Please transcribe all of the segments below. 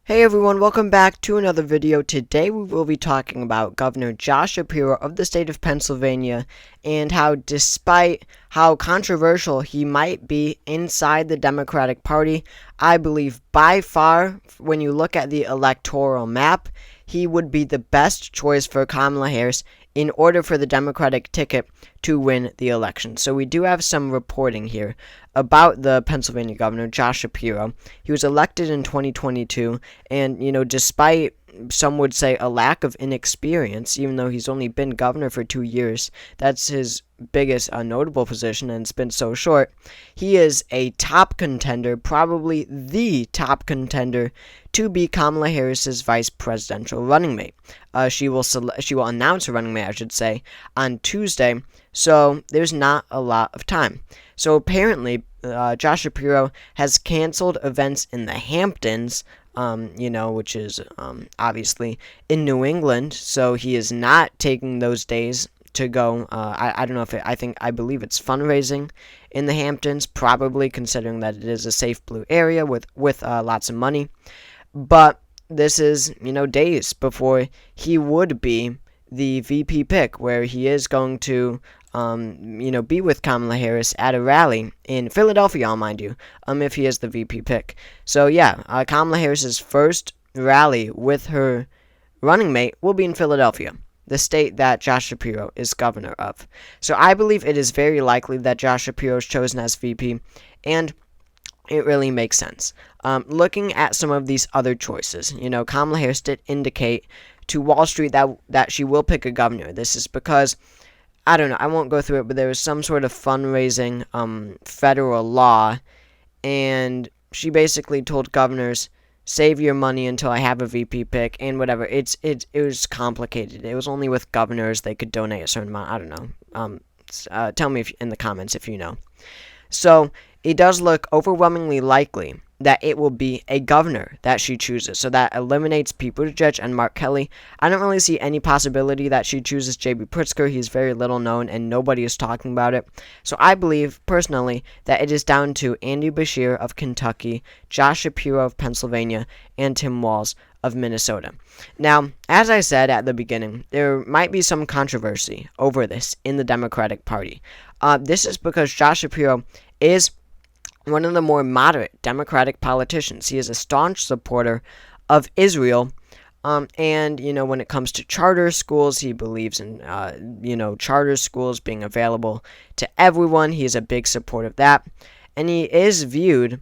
Hey everyone, welcome back to another video. Today we will be talking about Governor Josh Shapiro of the state of Pennsylvania and how, despite how controversial he might be inside the Democratic Party, I believe by far, when you look at the electoral map, he would be the best choice for Kamala Harris in order for the Democratic ticket to win the election. So we do have some reporting here about the Pennsylvania governor, Josh Shapiro. He was elected in 2022, and, despite some would say a lack of inexperience, even though he's only been governor for 2 years, that's his biggest notable position, and it's been so short. He is a top contender, probably the top contender, to be Kamala Harris's vice presidential running mate. She will announce her running mate, I should say, on Tuesday. So there's not a lot of time. So apparently, Josh Shapiro has canceled events in the Hamptons, which is obviously in New England. So he is not taking those days to go. I don't know if I believe it's fundraising in the Hamptons, probably, considering that it is a safe blue area with lots of money. But this is, days before he would be the VP pick, where he is going to be with Kamala Harris at a rally in Philadelphia, I'll mind you, if he is the VP pick. So yeah, Kamala Harris's first rally with her running mate will be in Philadelphia, the state that Josh Shapiro is governor of. So I believe it is very likely that Josh Shapiro is chosen as VP, and it really makes sense. Looking at some of these other choices, Kamala Harris did indicate to Wall Street that she will pick a governor. This is because, I don't know, I won't go through it, but there was some sort of fundraising federal law, and she basically told governors, save your money until I have a VP pick, and whatever. It was complicated. It was only with governors they could donate a certain amount. I don't know. Tell me in the comments if you know. So it does look overwhelmingly likely that it will be a governor that she chooses. So that eliminates Pete Buttigieg and Mark Kelly. I don't really see any possibility that she chooses J.B. Pritzker. He's very little known and nobody is talking about it. So I believe, personally, that it is down to Andy Beshear of Kentucky, Josh Shapiro of Pennsylvania, and Tim Walz of Minnesota. Now, as I said at the beginning, there might be some controversy over this in the Democratic Party. This is because Josh Shapiro is one of the more moderate Democratic politicians. He is a staunch supporter of Israel, and, when it comes to charter schools, he believes in, charter schools being available to everyone. He is a big supporter of that, and he is viewed,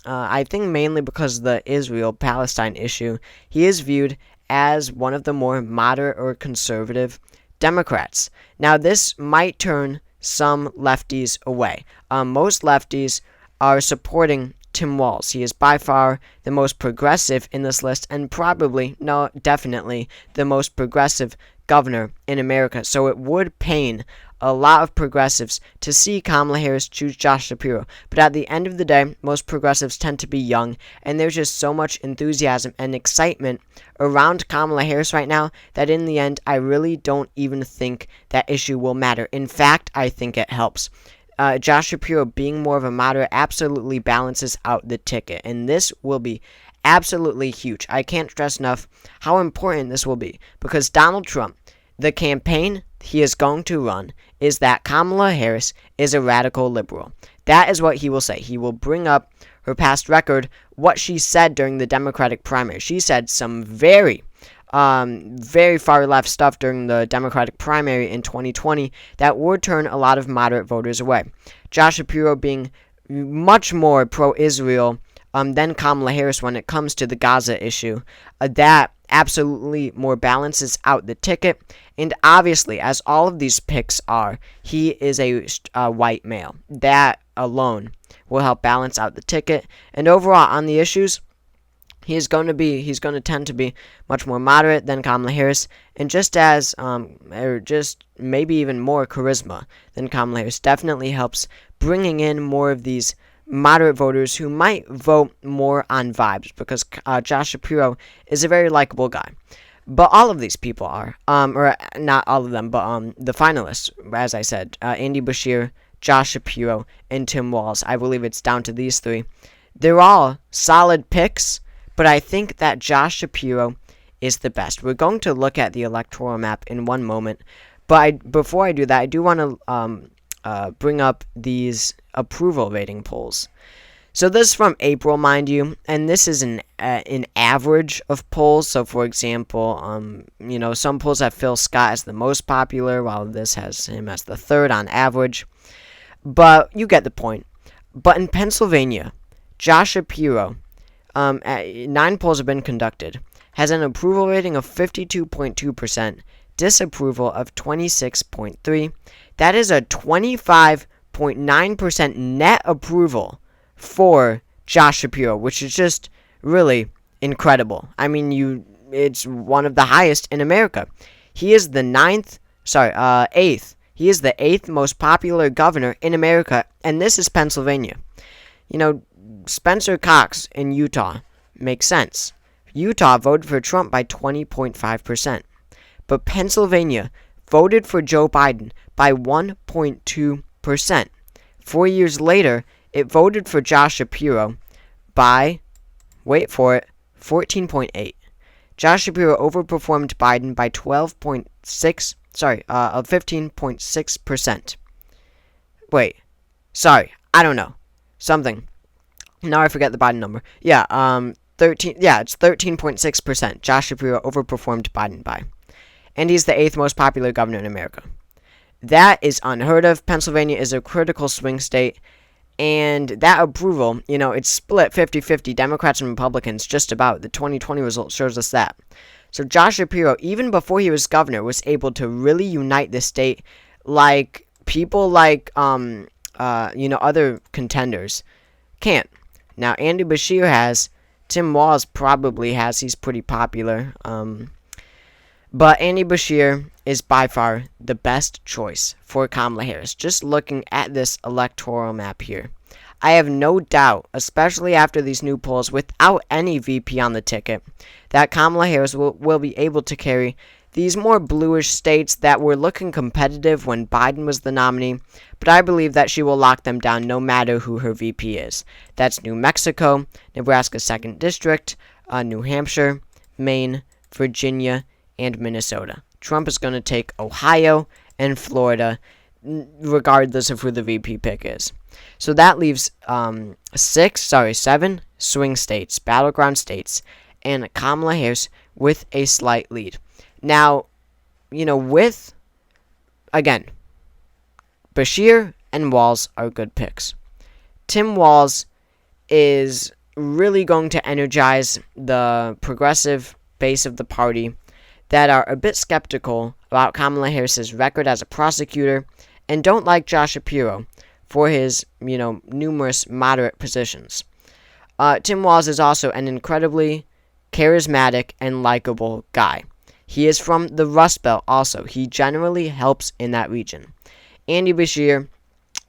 I think mainly because of the Israel-Palestine issue, he is viewed as one of the more moderate or conservative Democrats. Now, this might turn some lefties away. Most lefties are supporting Tim Walz. He is by far the most progressive in this list, and definitely the most progressive governor in America. So it would pain a lot of progressives to see Kamala Harris choose Josh Shapiro. But at the end of the day, most progressives tend to be young, and there's just so much enthusiasm and excitement around Kamala Harris right now that in the end, I really don't even think that issue will matter. In fact, I think it helps. Josh Shapiro being more of a moderate absolutely balances out the ticket, and this will be absolutely huge. I can't stress enough how important this will be, because Donald Trump, the campaign he is going to run is that Kamala Harris is a radical liberal. That is what he will say. He will bring up her past record, what she said during the Democratic primary. She said some very far left stuff during the Democratic primary in 2020 that would turn a lot of moderate voters away. Josh Shapiro being much more pro-Israel than Kamala Harris when it comes to the Gaza issue, that absolutely more balances out the ticket. And obviously, as all of these picks are, he is a white male. That alone will help balance out the ticket. And overall, on the issues, he's going to tend to be much more moderate than Kamala Harris, and just maybe even more charisma than Kamala Harris. Definitely helps bringing in more of these moderate voters who might vote more on vibes, because Josh Shapiro is a very likable guy. But all of these people are, or not all of them, but the finalists, as I said, Andy Beshear, Josh Shapiro, and Tim Walz. I believe it's down to these three. They're all solid picks, but I think that Josh Shapiro is the best. We're going to look at the electoral map in one moment, but before I do that, I do want to bring up these approval rating polls. So this is from April, mind you, and this is an average of polls. So, for example, some polls have Phil Scott as the most popular, while this has him as the third on average. But you get the point. But in Pennsylvania, Josh Shapiro, 9 polls have been conducted, has an approval rating of 52.2%, disapproval of 26.3%. That is a 25.9% net approval for Josh Shapiro, which is just really incredible. I mean, it's one of the highest in America. He is the 8th. He is the 8th most popular governor in America, and this is Pennsylvania. Spencer Cox in Utah makes sense. Utah voted for Trump by 20.5%, but Pennsylvania voted for Joe Biden by 1.2%. 4 years later, it voted for Josh Shapiro by, wait for it, 14.8. Josh Shapiro overperformed Biden by 15.6%. Wait, sorry, I don't know. Something. Now I forget the Biden number. Yeah, it's 13.6%. Josh Shapiro overperformed Biden by. And he's the 8th most popular governor in America. That is unheard of. Pennsylvania is a critical swing state. And that approval, it's split 50-50, Democrats and Republicans, just about. The 2020 result shows us that. So Josh Shapiro, even before he was governor, was able to really unite the state like people like, other contenders can't. Now, Andy Beshear has, Tim Walz probably has, he's pretty popular. But Andy Beshear is by far the best choice for Kamala Harris. Just looking at this electoral map here, I have no doubt, especially after these new polls, without any VP on the ticket, that Kamala Harris will be able to carry these more bluish states that were looking competitive when Biden was the nominee, but I believe that she will lock them down no matter who her VP is. That's New Mexico, Nebraska's 2nd District, New Hampshire, Maine, Virginia, and Minnesota. Trump is going to take Ohio and Florida, regardless of who the VP pick is. So that leaves 7 swing states, battleground states, and Kamala Harris with a slight lead. Now, again, Beshear and Walz are good picks. Tim Walz is really going to energize the progressive base of the party that are a bit skeptical about Kamala Harris's record as a prosecutor and don't like Josh Shapiro for his, numerous moderate positions. Tim Walz is also an incredibly charismatic and likable guy. He is from the Rust Belt also. He generally helps in that region. Andy Beshear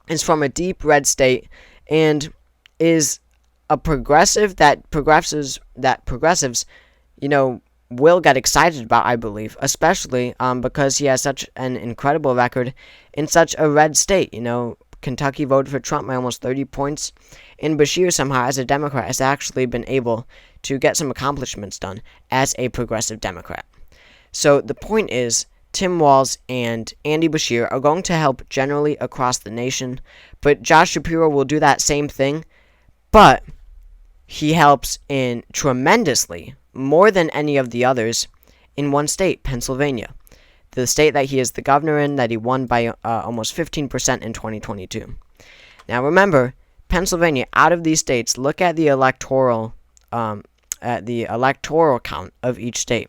is from a deep red state and is a progressive that progressives, will get excited about, I believe, especially because he has such an incredible record in such a red state. Kentucky voted for Trump by almost 30 points, and Beshear somehow, as a Democrat, has actually been able to get some accomplishments done as a progressive Democrat. So the point is, Tim Walz and Andy Beshear are going to help generally across the nation, but Josh Shapiro will do that same thing, but he helps in tremendously, more than any of the others, in one state, Pennsylvania. The state that he is the governor in, that he won by almost 15% in 2022. Now remember, Pennsylvania, out of these states, look at the electoral count of each state.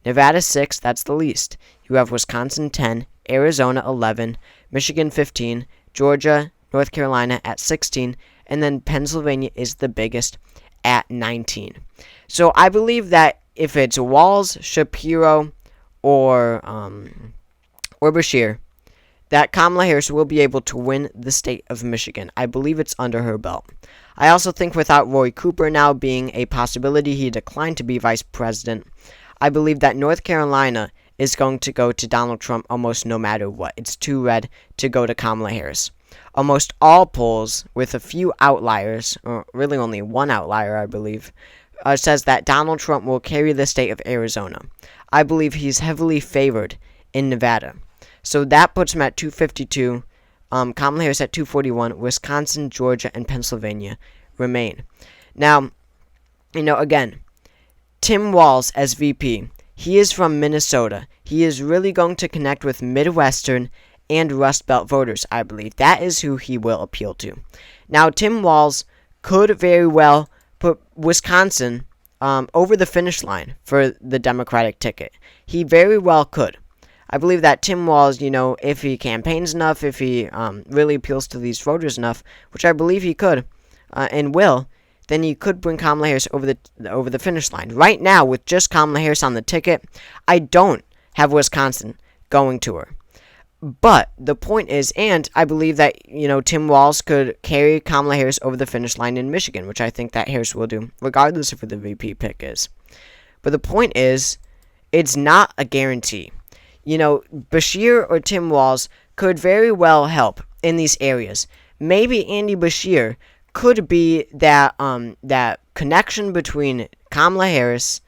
Nevada 6, that's the least. You have Wisconsin 10, Arizona 11, Michigan 15, Georgia, North Carolina at 16, and then Pennsylvania is the biggest at 19. So I believe that if it's Walz, Shapiro, or Beshear, that Kamala Harris will be able to win the state of Michigan. I believe it's under her belt. I also think without Roy Cooper now being a possibility, he declined to be vice president, I believe that North Carolina is going to go to Donald Trump almost no matter what. It's too red to go to Kamala Harris. Almost all polls, with a few outliers, or really only one outlier, I believe, says that Donald Trump will carry the state of Arizona. I believe he's heavily favored in Nevada. So that puts him at 252. Kamala Harris at 241. Wisconsin, Georgia, and Pennsylvania remain. Now, again, Tim Walz as VP. He is from Minnesota. He is really going to connect with Midwestern and Rust Belt voters, I believe. That is who he will appeal to. Now, Tim Walz could very well put Wisconsin over the finish line for the Democratic ticket. He very well could. I believe that Tim Walz, if he campaigns enough, if he really appeals to these voters enough, which I believe he could and will, then he could bring Kamala Harris over the finish line. Right now, with just Kamala Harris on the ticket, I don't have Wisconsin going to her. But the point is, and I believe that, Tim Walz could carry Kamala Harris over the finish line in Michigan, which I think that Harris will do, regardless of who the VP pick is. But the point is, it's not a guarantee. Beshear or Tim Walz could very well help in these areas. Maybe Andy Beshear could be that connection between Kamala Harris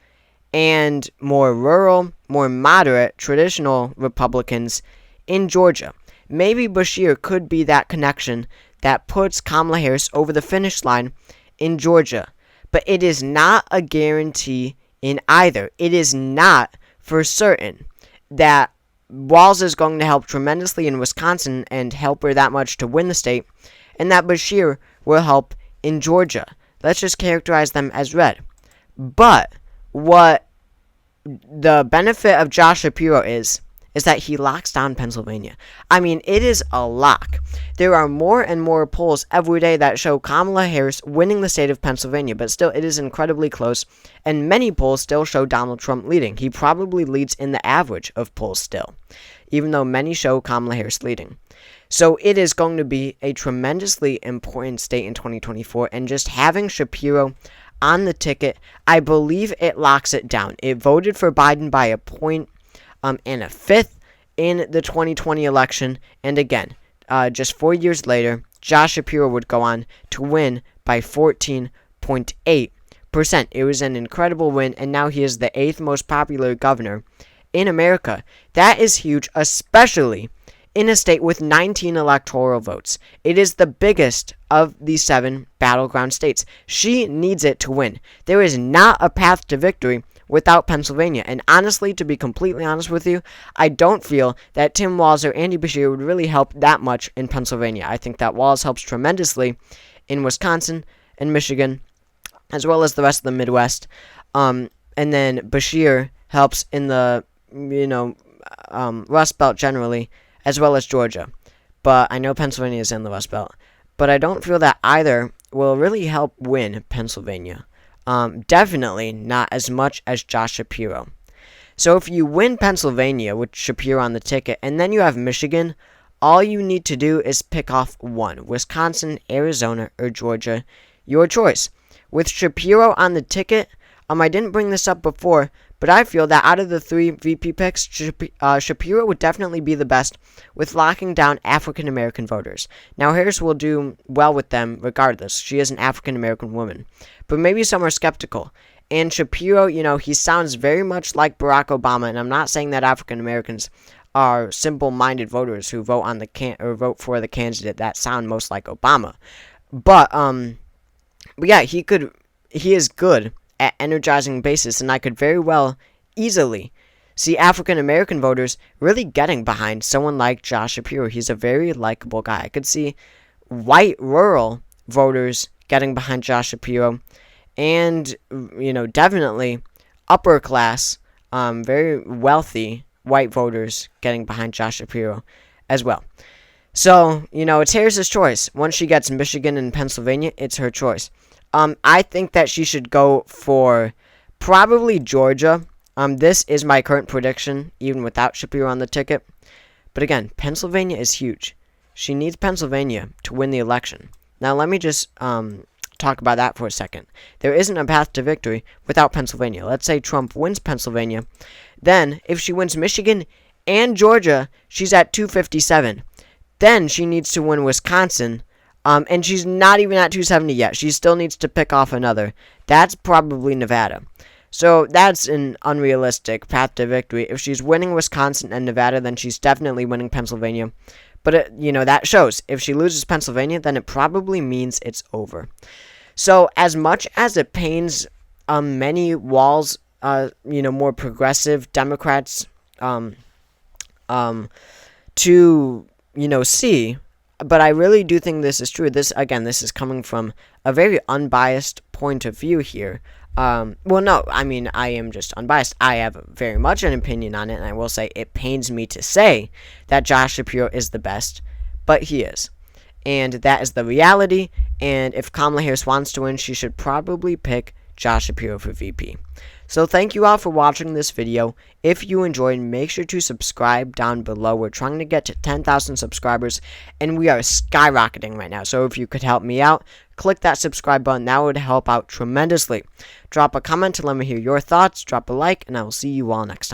and more rural, more moderate, traditional Republicans in Georgia. Maybe Beshear could be that connection that puts Kamala Harris over the finish line in Georgia. But it is not a guarantee in either. It is not for certain that Walz is going to help tremendously in Wisconsin and help her that much to win the state, and that Beshear will help in Georgia. Let's just characterize them as red. But what the benefit of Josh Shapiro is that he locks down Pennsylvania. I mean, it is a lock. There are more and more polls every day that show Kamala Harris winning the state of Pennsylvania, but still, it is incredibly close, and many polls still show Donald Trump leading. He probably leads in the average of polls still, even though many show Kamala Harris leading. So it is going to be a tremendously important state in 2024, and just having Shapiro on the ticket, I believe it locks it down. It voted for Biden by a point and a fifth in the 2020 election, and again, just 4 years later, Josh Shapiro would go on to win by 14.8%. It was an incredible win, and now he is the 8th most popular governor in America. That is huge, especially in a state with 19 electoral votes. It is the biggest of the 7 battleground states. She needs it to win. There is not a path to victory without Pennsylvania. And honestly, to be completely honest with you, I don't feel that Tim Walz or Andy Beshear would really help that much in Pennsylvania. I think that Walz helps tremendously in Wisconsin and Michigan, as well as the rest of the Midwest. And then Beshear helps in the, Rust Belt generally, as well as Georgia. But I know Pennsylvania is in the Rust Belt. But I don't feel that either will really help win Pennsylvania. Definitely not as much as Josh Shapiro. So if you win Pennsylvania with Shapiro on the ticket, and then you have Michigan, all you need to do is pick off one. Wisconsin, Arizona, or Georgia. Your choice. With Shapiro on the ticket, I didn't bring this up before, but I feel that out of the 3 VP picks, Shapiro would definitely be the best with locking down African-American voters. Now, Harris will do well with them regardless. She is an African-American woman. But maybe some are skeptical. And Shapiro, he sounds very much like Barack Obama, and I'm not saying that African-Americans are simple-minded voters who vote vote for the candidate that sound most like Obama. But yeah, he is good at energizing bases, and I could very well easily see African-American voters really getting behind someone like Josh Shapiro. He's a very likable guy. I could see white rural voters getting behind Josh Shapiro, and, definitely upper class, very wealthy white voters getting behind Josh Shapiro as well. So, it's Harris's choice. Once she gets Michigan and Pennsylvania, it's her choice. I think that she should go for probably Georgia. This is my current prediction, even without Shapiro on the ticket. But again, Pennsylvania is huge. She needs Pennsylvania to win the election. Now, let me just talk about that for a second. There isn't a path to victory without Pennsylvania. Let's say Trump wins Pennsylvania. Then, if she wins Michigan and Georgia, she's at 257. Then she needs to win Wisconsin And she's not even at 270 yet. She still needs to pick off another. That's probably Nevada. So that's an unrealistic path to victory. If she's winning Wisconsin and Nevada, then she's definitely winning Pennsylvania. But, that shows. If she loses Pennsylvania, then it probably means it's over. So as much as it pains many walls, more progressive Democrats to, see, but I really do think this is true. This is coming from a very unbiased point of view here. No, I mean, I am just unbiased. I have very much an opinion on it, and I will say it pains me to say that Josh Shapiro is the best, but he is. And that is the reality, and if Kamala Harris wants to win, she should probably pick Josh Shapiro for VP. So thank you all for watching this video. If you enjoyed, make sure to subscribe down below. We're trying to get to 10,000 subscribers, and we are skyrocketing right now. So if you could help me out, click that subscribe button. That would help out tremendously. Drop a comment to let me hear your thoughts. Drop a like, and I will see you all next time.